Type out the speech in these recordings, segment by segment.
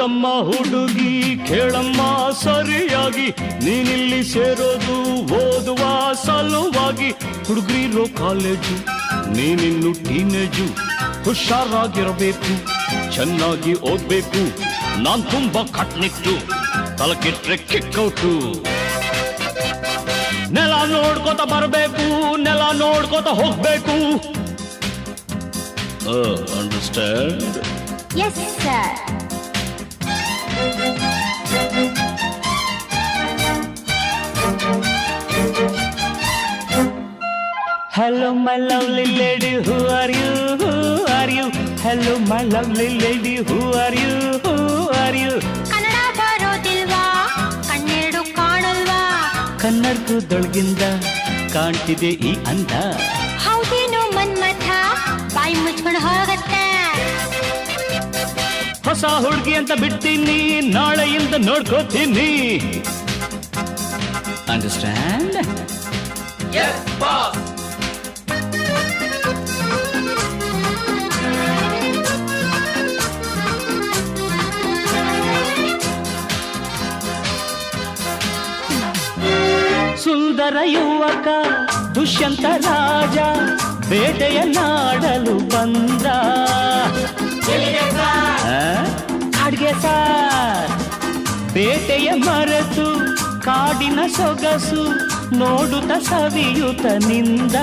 ಹೋಗಮ್ಮ ಹುಡುಗಿ ಕೇಳಮ್ಮ ಸರಿಯಾಗಿ, ನೀನಿಲ್ಲಿ ಸೇರೋದು ಓದುವ ಸಲುವಾಗಿ. ಹುಡುಗರಿರೋ ಕಾಲೇಜು, ನೀನಿನ್ನು ಟೀನೇಜು. ಹುಷಾರಾಗಿರಬೇಕು, ಚೆನ್ನಾಗಿ ಓದ್ಬೇಕು. ನಾನ್ ತುಂಬಾ ಕಟ್ನಿಟ್ಟು, ತಲಕಿಟ್ರೆ ಕಿಕ್ಕೌಟು. ನೆಲ ನೋಡ್ಕೋತ ಬರಬೇಕು, ನೆಲ ನೋಡ್ಕೋತ ಹೋಗ್ಬೇಕು. Understand? Yes sir. Hello my lovely lady, who are you? Who are you? Hello my lovely lady, who are you? Who are you? Kannada ಬರೋದಿಲ್ವಾ, ಕಣ್ಣೆರಡು ಕಾಣಲ್ವಾ? ಕನ್ನಡದೊಳಗಿಂದ ಕಾಣ್ತಿದೆ ಈ ಅಂದ. ಹೌದೇನು ಮನ್ಮಥ, ಬಾಯಿ ಮುಚ್ಕೊಂಡು ಹೋಗತ್ತೆ. ಹೊಸ ಹುಡುಗಿ ಅಂತ ಬಿಡ್ತೀನಿ, ನಾಳೆಯಿಂದ ನೋಡ್ಕೋತೀನಿ. ಅಂಡರ್ಸ್ಟ್ಯಾಂಡ್? Yes, boss. ಸುಂದರ ಯುವಕ ದುಷ್ಯಂತ ರಾಜ ಬೇಟೆಯ ನಾಡಲು ಬಂದ. ಕಾಡ್ಗೆ ಸಾರ್ ಬೇಟೆಯ ಮರೆತು ಕಾಡಿನ ಸೊಗಸು ನೋಡುತ್ತ ಸವಿಯುತ ನಿಂದ.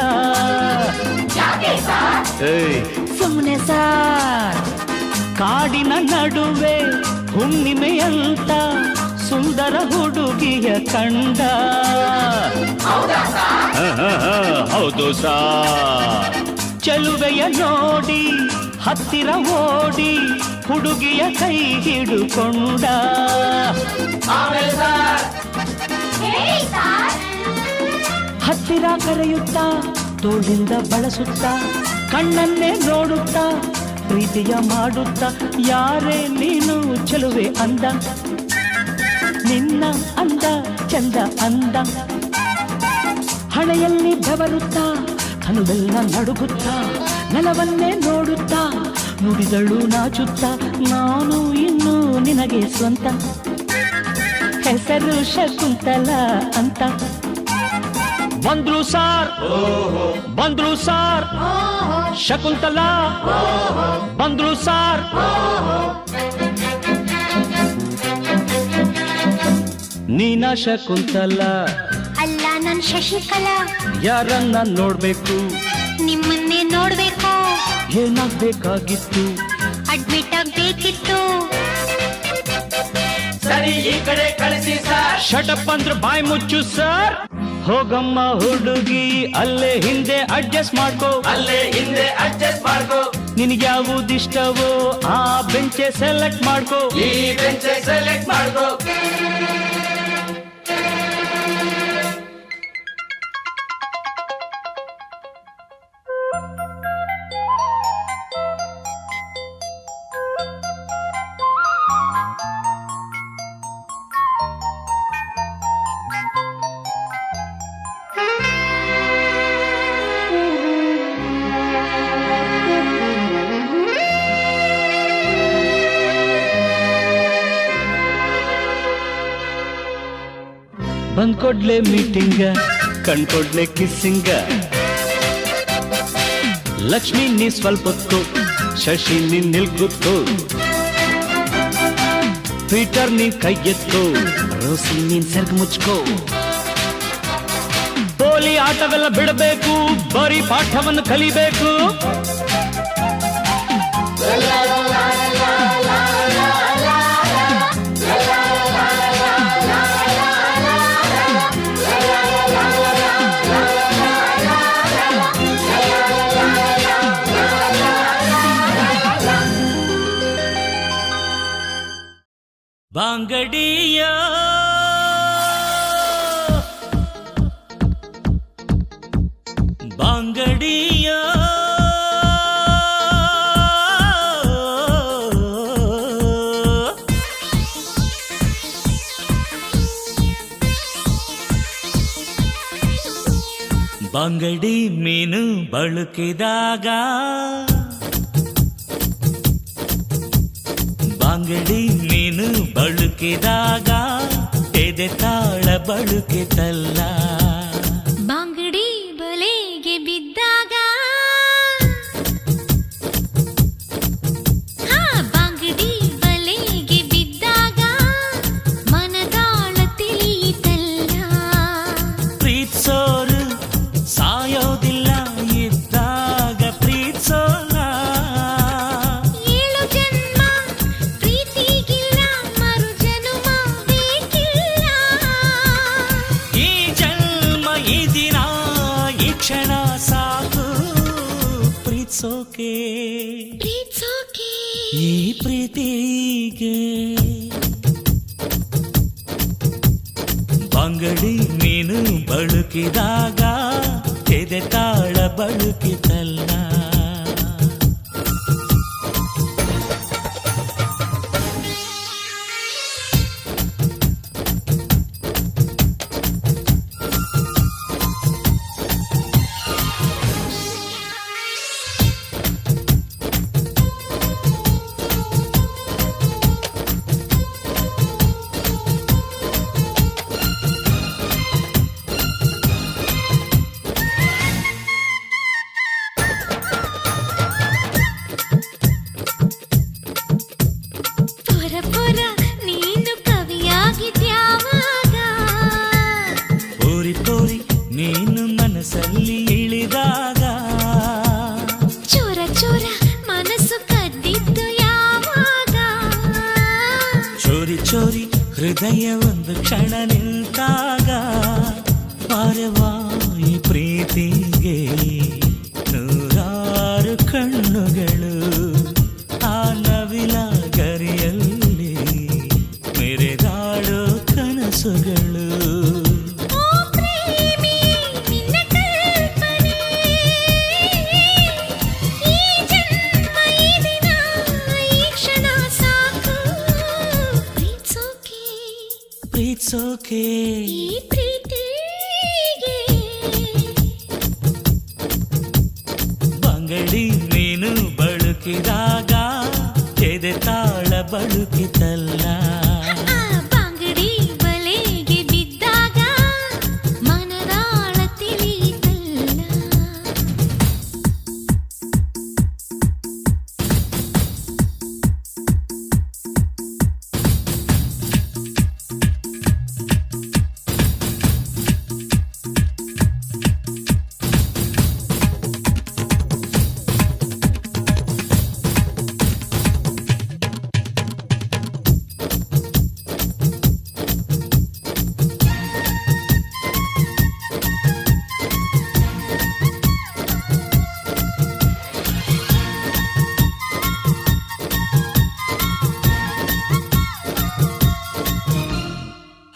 ಸುಮ್ಮನೆ ಸಾರ್ ಕಾಡಿನ ನಡುವೆ ಹುಣ್ಣಿಮೆಯಂತ ಸುಂದರ ಹುಡುಗಿಯ ಕಂಡ. ಹೌದು ಸಾರ್. ಚೆಲುವೆಯ ನೋಡಿ ಹತ್ತಿರ ಓಡಿ ಹುಡುಗಿಯ ಕೈ ಹಿಡುಕೊಂಡ. ಹತ್ತಿರ ಕರೆಯುತ್ತಾ ತೋಳಿಂದ ಬಳಸುತ್ತಾ ಕಣ್ಣನ್ನೇ ನೋಡುತ್ತಾ ಪ್ರೀತಿಯ ಮಾಡುತ್ತಾ, ಯಾರೇ ನೀನು ಚೆಲುವೆ ಅಂದ, ನಿನ್ನ ಅಂದ ಚಂದ ಅಂದ. ಹಣೆಯಲ್ಲಿ ಬೆವರುತ್ತಾ ಕನುವೆಲ್ಲ ನಡುಗುತ್ತಾ ನೆಲವನ್ನೇ ನೋಡುತ್ತಾ ನುಡಿದಳು ನಾಚುತ್ತಾ, ನಾನು ಇನ್ನು ನಿನಗೆ ಸ್ವಂತ, ಹೆಸರು ಶಕುಂತಲ ಅಂತ. ಬಂದ್ರು ಸಾರ್, ಬಂದ್ರು ಸಾರ್, ಶಕುಂತಲ ಬಂದ್ರು ಸಾರ್. ನೀನಾ ಶಕುಂತಲ? ಅಲ್ಲ, ನನ್ ಶಶಿಕಲಾ. ಯಾರನ್ನ ನೋಡ್ಬೇಕು? ನಿಮ್ಮನ್ನೇ ನೋಡ್ಬೇಕು. ಏನಾಗ್ಬೇಕಾಗಿತ್ತು? ಅಡ್ಮಿಟ್ ಆಗ್ಬೇಕಿತ್ತು. ಸರಿ, ಈ ಕಡೆ ಕಳಿಸಿ ಸರ್. ಶಟಪ್ ಅಂದ್ರೆ ಬಾಯ್ ಮುಚ್ಚು ಸರ್. ಹೋಗಮ್ಮ ಹುಡುಗಿ ಅಲ್ಲೇ ಹಿಂದೆ ಅಡ್ಜಸ್ಟ್ ಮಾಡ್ಕೋ, ಅಲ್ಲೇ ಹಿಂದೆ ಅಡ್ಜಸ್ಟ್ ಮಾಡ್ಕೋ. ನಿನಗೆ ಯಾವುದಿಷ್ಟವೋ ಆ ಬೆಂಚೆ ಸೆಲೆಕ್ಟ್ ಮಾಡ್ಕೋ. ಈ ಬೆಂಚ್ ಸೆಲೆಕ್ಟ್ ಮಾಡ್ಕೋ. ಬಂದ್ಕೊಡ್ಲೆ ಮೀಟಿಂಗ, ಕಣ್ಕೊಡ್ಲೆ ಕಿಸ್ಸಿಂಗ. ಲಕ್ಷ್ಮಿ ನೀ ಸ್ವಲ್ಪ ಹೊತ್ತು, ಶಶಿ ನೀ ನಿಲ್ಗುತ್ತು, ಪೀಟರ್ ನೀ ಕೈ ಎತ್ತು, ರೋಸಿ ನೀನ್ ಸರ್ಗ್ ಮುಚ್ಕೋ. ಪೋಲಿ ಆಟವೆಲ್ಲ ಬಿಡಬೇಕು, ಬರೀ ಪಾಠವನ್ನು ಕಲಿಬೇಕು. ಬಾಂಗಡಿಯ ಬಾಂಗಡಿಯ ಬಾಂಗಡಿ ಮೀನು ಬಳುಕಿದಾಗ, ಬಾಂಗಡಿ ಮೀನು ಮೀನು ಬಳುಕಿದಾಗ ಎದೆ ತಾಳ ಬಳುಕಿತಲ್ಲ. ಬಾಂಗಡಿ ಬಲೆಗೆ ಬಿದ್ದಾಗ ಬಾಂಗಡಿ ಬಲೆಗೆ ಬಿದ್ದಾಗ ಮನದಾಳ ತಿಳಿಯಿತಲ್ಲ. ಪ್ರೀತ್ಸೋರು ಸಾಯೋದಿಲ್ಲ ಇದ್ದಾಗ ಪ್ರೀತ್ಸೋಲ್ಲ. 7 ಜನ್ಮ ಪ್ರೀತಿಗಿಲ್ಲ ಮರು ಜನ್ಮ ಬೇಕಿಲ್ಲ. ಈ ಜನ್ಮ ಈ ದಿನ ಈ ಕ್ಷಣ ಸಾಕು ಪ್ರೀತ್ಸೋಕೆ ಪ್ರೀತ್ಸೋಕೆ ಈ ಪ್ರೀತಿಗೆ. ಬಂಗಡಿ ಮೀನು ಬಳುಕಿದಾಗ ಎದೆ ತಾಳ ಬಳುಕಿತಲ್ಲ. ಪೊರ ಪೊರ ನೀನು ಕವಿಯಾಗಿದ್ಯಾವಾಗ. ಪೋರಿ ಪೋರಿ ನೀನು ಮನಸ್ಸಲ್ಲಿ ಇಳಿದಾಗ. ಚೋರ ಚೋರ ಮನಸ್ಸು ಕದ್ದಿದ್ದು ಯಾವಾಗ. ಚೋರಿ ಚೋರಿ ಹೃದಯ ಒಂದು ಕ್ಷಣ ನಿಂತಾಗ. ಪಾರವಾಯಿ ಪ್ರೀತಿಗೆ ನೂರಾರು ಕಣ್ಣುಗಳು. ಆ ನವಿಲ ಗರಿಯಲ್ಲಿ ಮೆರೆದಾಡೋ ಕನಸುಗಳು. ಓ ಪ್ರೇಮಿ ನಿನ್ನ ಕಲ್ಪನೆ ಈ ಜನ್ಮ ಈ ದಿನ ಈ ಕ್ಷಣ ಸಾಕು ಪ್ರೀತ್ಸೋಕೆ ಪ್ರೀತ್ಸೋಕೆ ಈ ಪ್ರೀತಿಗೆ. ಬಂಗಡಿ ಮೀನು ಬಳುಕಿದಾಗ ಎದೆ ತಾಳ ಬಳುಕಿತಲ್ಲ. ಬಾಂಗಡಿ ಬಲೆಗೆ ಬಿದ್ದಾಗ ಮನದಾಳ ತಿಳಿಯಿತಲ್ಲ.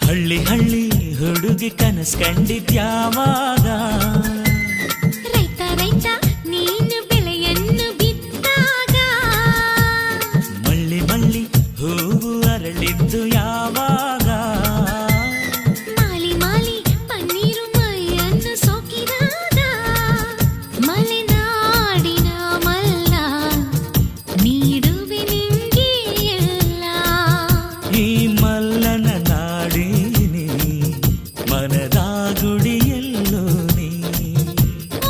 ಹಳ್ಳಿ ಹಳ್ಳಿ ಹುಡುಗಿ ಕನಸ್ ಕಂಡಿದ್ಯಾವಾಗ. ರೈತ ರೈತ ನೀನು ಬೆಳೆಯನ್ನು ಬಿತ್ತಾಗ. ಮಳ್ಳಿ ಮಳ್ಳಿ ಹೂವು ಅರಳಿದ್ದು ಯಾವಾಗ. ಮಾಲಿ ಮಾಲಿ ಪನ್ನೀರು ಮೈಯನ್ನು ಸೋಕಿದಾಗ. ಮಲೆನಾಡಿನ ಮಲ್ಲ ನೀಡುವೆ ನಿಂಗೆ ಎಲ್ಲ. ಈ ಮಲ್ಲನ ನಾಡಿನಿ ಮನದ ಗುಡಿಯಲ್ಲೋ ನೀ.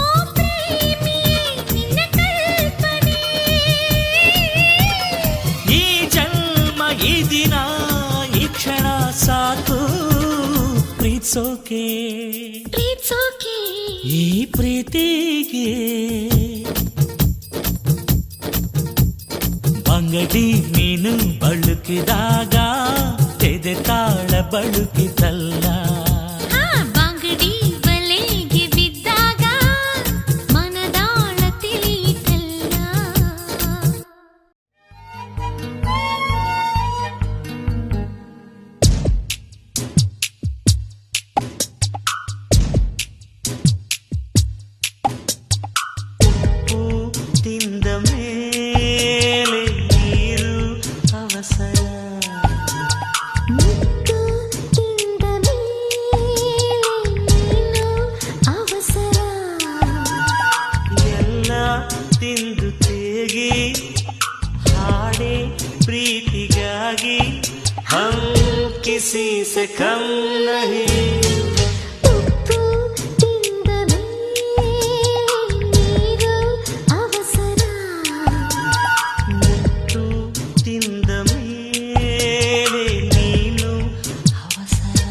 ಓ ಪ್ರೇಮಿಯೇ ನಿನ್ನ ಕಲ್ಪನೆ ಈ ಜನ್ಮ ಈ ದಿನ ಈ ಕ್ಷಣ ಸಾಕು ಪ್ರೀತ್ಸೋಕೆ ಪ್ರೀತ್ಸೋಕೆ ಈ ಪ್ರೀತಿಗೆ. ಬಂಗಡಿ ಮೀನು ಬಳುಕಿದಾಗ ಎದೆ ತಾಳ ಬಳುಕಿತಲ್ಲ. ಬಾಂಗಡಿ ಬಲೆಗೆ ಬಿದ್ದಾಗ ಮನದಾಳ ತಿಳಿಯಿತಲ್ಲ. ಉಪ್ಪು ತಿಂದ ಮೇಲೆ ನೀರು ಅವಸರ. ಮುತ್ತು ತಿಂದ ಮೇಲೆ किसी से कम नहीं ಉಪ್ಪು ತಿಂದ ನೀರು ಅವಸರ ಮುತ್ತು ತಿಂದ ಮೇಲೆ ನೀನು ಅವಸರ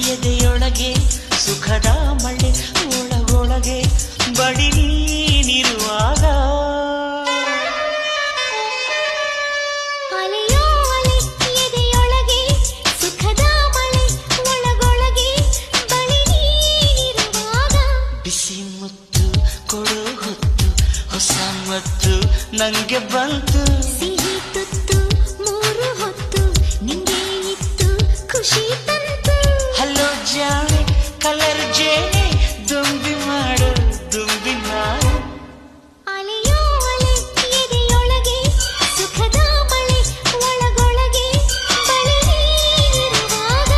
ಎದೆಯೊಳಗೆ ಸುಖದ ಮಳೆ ಒಳಗೊಳಗೆ ಬಡಿ ನೀನಿರುವಾಗ ಅಲೆಯೋ ಅಲೆ ಎದೆಯೊಳಗೆ ಸುಖದ ಮಳೆ ಒಳಗೊಳಗೆ ಬಳಿ ನೀನಿರುವಾಗ ಬಿಸಿ ಮುತ್ತು ಕೊಡು ಹೊತ್ತು ಹೊಸ ಮತ್ತು ನಂಗೆ ಬಂತು ಸಿಹಿ ತುತ್ತು ಮೂರು ಹೊತ್ತು ನಿಂಗೆ ಇತ್ತು ಖುಷಿ ತಂತು ಹಲೋ ಜಾಣೆ ಕಲರ್ ಜೇನೆ ದುಂಬಿ ಮಾಡು ದುಂಬಿ ಮಾಡು ಅಲೆಯೋ ಅಲೆ ಎದೆಯೊಳಗೆ ಸುಖದ ಮಳೆ ಒಳಗೊಳಗೆ ಬಳಿ ನೀನಿರುವಾಗ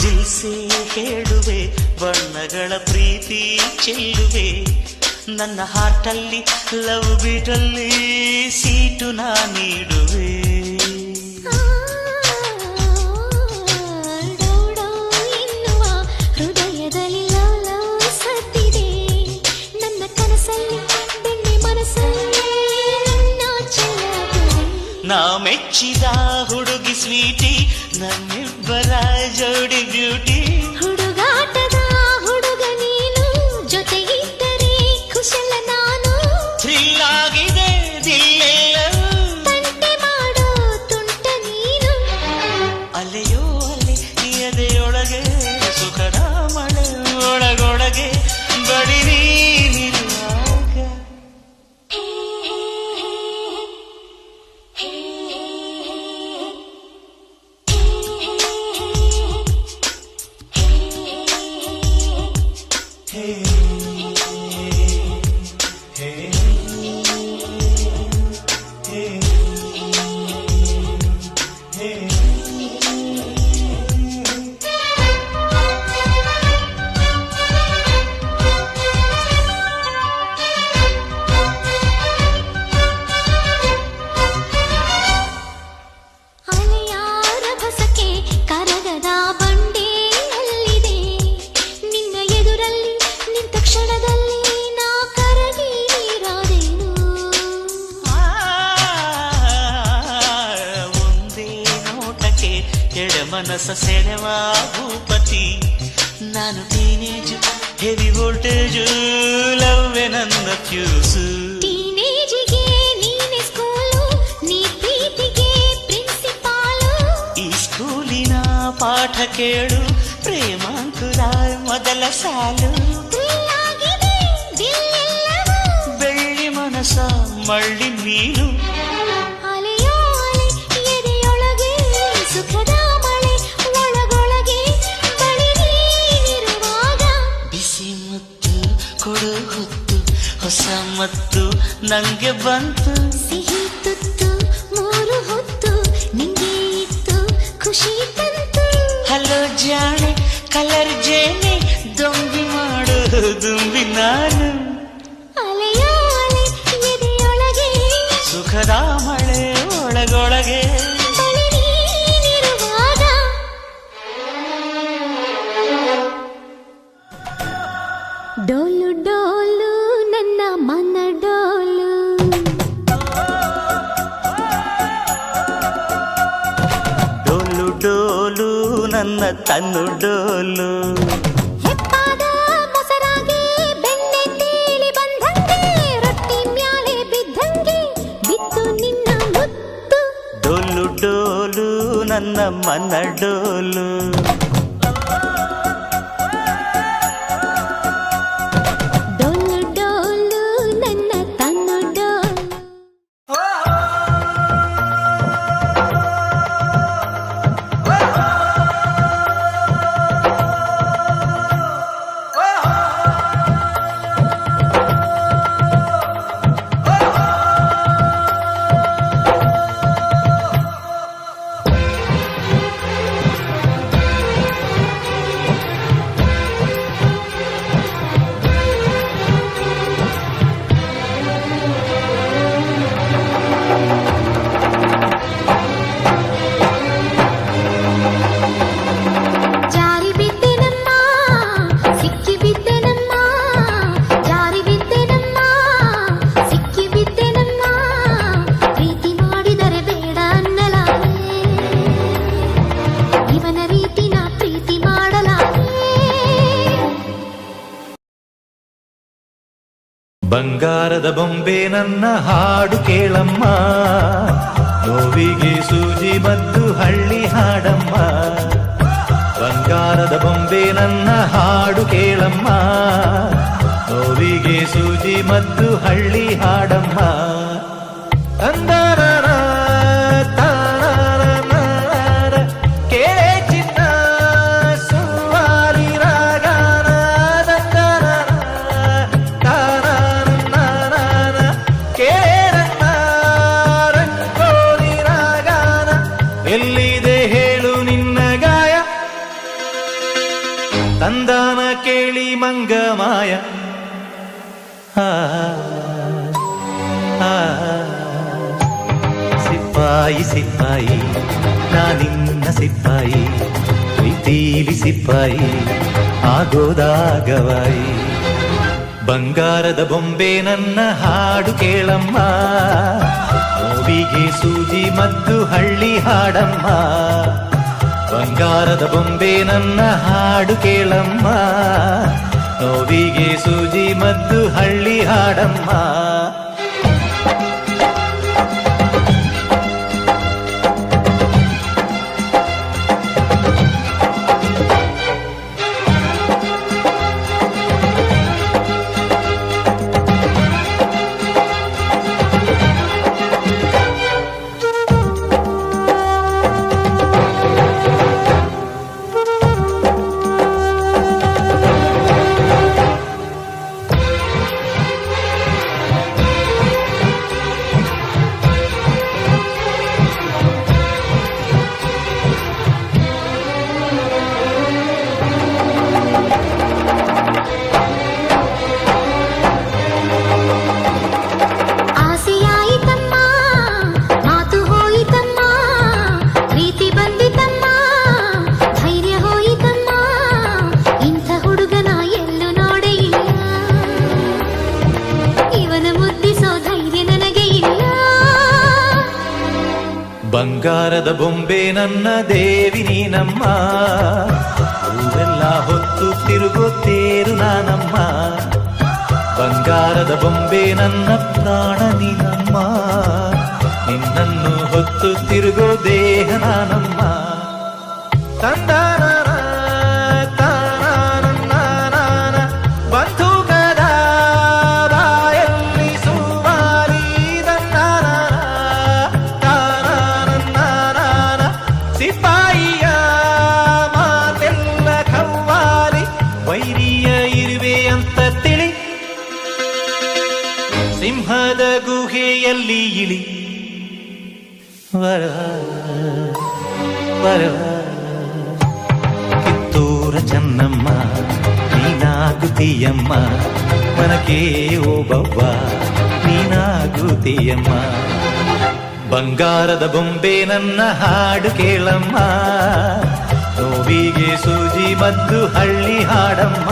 ದಿಲ್ಸೆ ಹೇಳುವೆ ಬಣ್ಣಗಳ ಪ್ರೀತಿ ಚೆಲ್ಲುವೆ ನನ್ನ ಹಾರ್ಟಲ್ಲಿ ಲವ್ ಬೀಟಲ್ಲಿ ಸೀಟು ನಾ ನೀಡುವೆ ಡೌಡೌ ಎನ್ನುವ ಹೃದಯದಲ್ಲಿ ಲವ್ ಲವ್ ಸತ್ತಿದೆ ನನ್ನ ಕನಸಲ್ಲಿ ಬೆಣ್ಣೆ ಮನಸ್ಸಲ್ಲಿ ನಿನ್ನ ಚೆಲ್ಲುವೆ ನಾ ಮೆಚ್ಚಿದ ಹುಡುಗಿ ಸ್ವೀಟಿ ನಮ್ಮಿಬ್ಬರ ಜೋಡಿ ಬ್ಯೂಟಿ ಹುಡುಗಾಟದ ಹುಡುಗ ನೀನು ಜೊತೆ ಇದ್ದರೆ ಕುಶಲ ನಾನು ಥ್ರಿಲ್ ಆಗಿದೆ ದಿಲ್ಲೆಲ್ಲವೂ ತಂಟೆ ಮಾಡೋ ತುಂಟ ನೀನು ಅಲೆಯೋ ಅಲೆ ಎದೆಯೊಳಗೆ ಸುಖದ ಮಳೆ ಒಳಗೊಳಗೆ ಬಡಿ ನೀನಿರುವಾಗ ಅಲೆಯಾರ ಬಸಕೆ ಕರಗದ ಬಂಡೆ ಅಲ್ಲಿದೆ ನಿನ್ನ ಎದುರಲ್ಲಿ ನಿಂತ ಕ್ಷಣದಲ್ಲಿ ನಾ ಕರಗಿ ನೀರಾದೇನು ಒಂದೇ ನೋಟಕ್ಕೆ ಎಡ ಮನಸ್ಸ ಸೆಳೆವ ಭೂಪತಿ ನಾನು ಟೀನೇಜ್ ಹೆವಿ ವೋಲ್ಟೇಜ್ ಲವ್ವೆ ನನ್ನ ಫ್ಯೂಸು ಟೀನೇಜಿಗೆ ನೀನೆ ಸ್ಕೂಲು ನೀ ಪ್ರೀತಿಗೆ ಪ್ರಿನ್ಸಿಪಾಲು ಈ ಸ್ಕೂಲಿನ ಪಾಠ ಕೇಳು ಪ್ರೇಮಾಂಕುರ ಮೊದಲ ಸಾಲು ಥ್ರಿಲ್ ಆಗಿದೆ ದಿಲ್ಲೆಲ್ಲವೂ ಬೆಳ್ಳಿ ಮನಸ ಮಳ್ಳಿ ನೀನು ಅಲೆಯೋ ಅಲೆ ಎದೆಯೊಳಗೆ ಸುಖದ ಮಳೆ ಒಳಗೊಳಗೆ ಬಳಿ ನೀನಿರುವಾಗ ಬಿಸಿ ಮುತ್ತು ಕೊಡು ಹೊತ್ತು ಹೊಸ ಮತ್ತು ನಂಗೆ ಬಂತು ಸಿಹಿ ತುತ್ತು ಮೂರು ಹೊತ್ತು ನಿಂಗೆ ಇತ್ತು ಖುಷಿ ತಂತು ಹಲೋ ಜಾಣೆ ಕಲರ್ ಜೇನೆ ದೊಂಬಿ ಮಾಡು ದುಂಬಿ ನಾನು ಅಲೆಯೋ ಅಲೆ ಎದೆಯೊಳಗೆ ಸುಖದ ಮಳೆ ಒಳಗೊಳಗೆ ಬಳಿ ನೀನಿರುವಾಗ ಡೋಲು ಡೋಲು ನನ್ನ ಮನ ಡೋಲು ಡೋಲು ಡೋಲು ನನ್ನ ತನ್ನು ಡೋಲು ಹೆಪ್ಪಾದ ಮೊಸರಾಗಿ ಬೆಣ್ಣೆ ತೇಲಿ ಬಂದಂಗೆ ರೊಟ್ಟಿ ಮ್ಯಾಲೆ ಬಿದ್ದಂಗೆ ಬಿತ್ತು ನಿನ್ನ ಮುತ್ತು ಡೋಲು ಡೋಲು ನನ್ನ ಮನ ಡೋಲು ಡೋಲು ಡೋಲು ನನ್ನ ತನ್ನ ಡೋಲು ಬಂಗಾರದ ಬೊಂಬೆ ನನ್ನ ಹಾಡು ಕೇಳಮ್ಮ, ನೋವಿಗೆ ಸೂಜಿ ಮದ್ದು ಹಳ್ಳಿ ಹಾಡಮ್ಮ. ಬಂಗಾರದ ಬೊಂಬೆ ನನ್ನ ಹಾಡು ಕೇಳಮ್ಮ, ನೋವಿಗೆ ಸೂಜಿ ಮದ್ದು ಹಳ್ಳಿ ಹಾಡಮ್ಮ. ಅಂದರರ ತಾನರನರ ಕೇಳೆ ಚಿನ್ನ ಸುವಾಲಿ ರಾಗನ ದಂದರರ ತಾನರನರ ಕೇಳನ್ನ ರಂಗೋಲಿ ರಾಗನ. ಎಲ್ಲಿದೆ ಹೇಳು ನಿನ್ನ ಗಾಯ, ತಂದಾನ ಕೇಳಿ ಮಂಗಮಾಯ. ಸಿಪಾಯಿ ಸಿಪಾಯಿ ನಾನಿನ್ನ ಸಿಪಾಯಿ, ಪ್ರೀತಿಲಿ ಸಿಪಾಯಿ ಆಗೋದಾಗವಾಯಿ. ಬಂಗಾರದ ಬೊಂಬೆ ನನ್ನ ಹಾಡು ಕೇಳಮ್ಮ, ನೋವಿಗೆ ಸೂಜಿ ಮದ್ದು ಹಳ್ಳಿ ಹಾಡಮ್ಮ. ಬಂಗಾರದ ಬೊಂಬೆ ನನ್ನ ಹಾಡು ಕೇಳಮ್ಮ, ನೋವಿಗೆ ಸೂಜಿ ಮದ್ದು ಹಳ್ಳಿ ಹಾಡಮ್ಮ. ಬಂಗಾರದ ಬೊಂಬೆ ನನ್ನ ದೇವಿ ನೀನಮ್ಮ, ಊರೆಲ್ಲ ಹೊತ್ತು ತಿರುಗುತ್ತೇರು ನಾನಮ್ಮ. ಬಂಗಾರದ ಬೊಂಬೆ ನನ್ನ ಪ್ರಾಣ ನೀನಮ್ಮ, ನಿನ್ನನ್ನು ಹೊತ್ತು ತಿರುಗೋ ದೇಹ ನಾನಮ್ಮ. ತಂದಾನ ತಾನ ಬಂಧುಕದ ಬಾಯಲ್ಲಿ ಸುಮಾರಿ ದಂದಾನ ತಾನ ಸಿಪಾಯಿಯ ಮಾತೆಲ್ಲ ಕವ್ವಾಲಿ. ವೈರಿಯ ಇರುವೆ ಅಂತ ತಿಳಿ, ಸಿಂಹದ ಗುಹೆಯಲ್ಲಿ ಇಳಿ. ವರ ವರ ಕಿತ್ತೂರ ಚೆನ್ನಮ್ಮ ನೀನಾಗುತ್ತೀಯಮ್ಮ, ಮನಕೆ ಓಬವ್ವ ನೀನಾಗುತ್ತೀಯಮ್ಮ. ಬಂಗಾರದ ಬೊಂಬೆ ನನ್ನ ಹಾಡು ಕೇಳಮ್ಮ, ನೋವಿಗೆ ಸೂಜಿ ಮದ್ದು ಹಳ್ಳಿ ಹಾಡಮ್ಮ.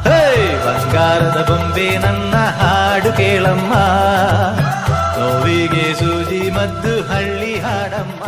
ಹೇ ಬಂಗಾರದ ಬೊಂಬೆ ನನ್ನ ಹಾಡು ಕೇಳಮ್ಮ, ನೋವಿಗೆ ಸೂಜಿ ಮದ್ದು ಹಳ್ಳಿ ಹಾಡಮ್ಮ.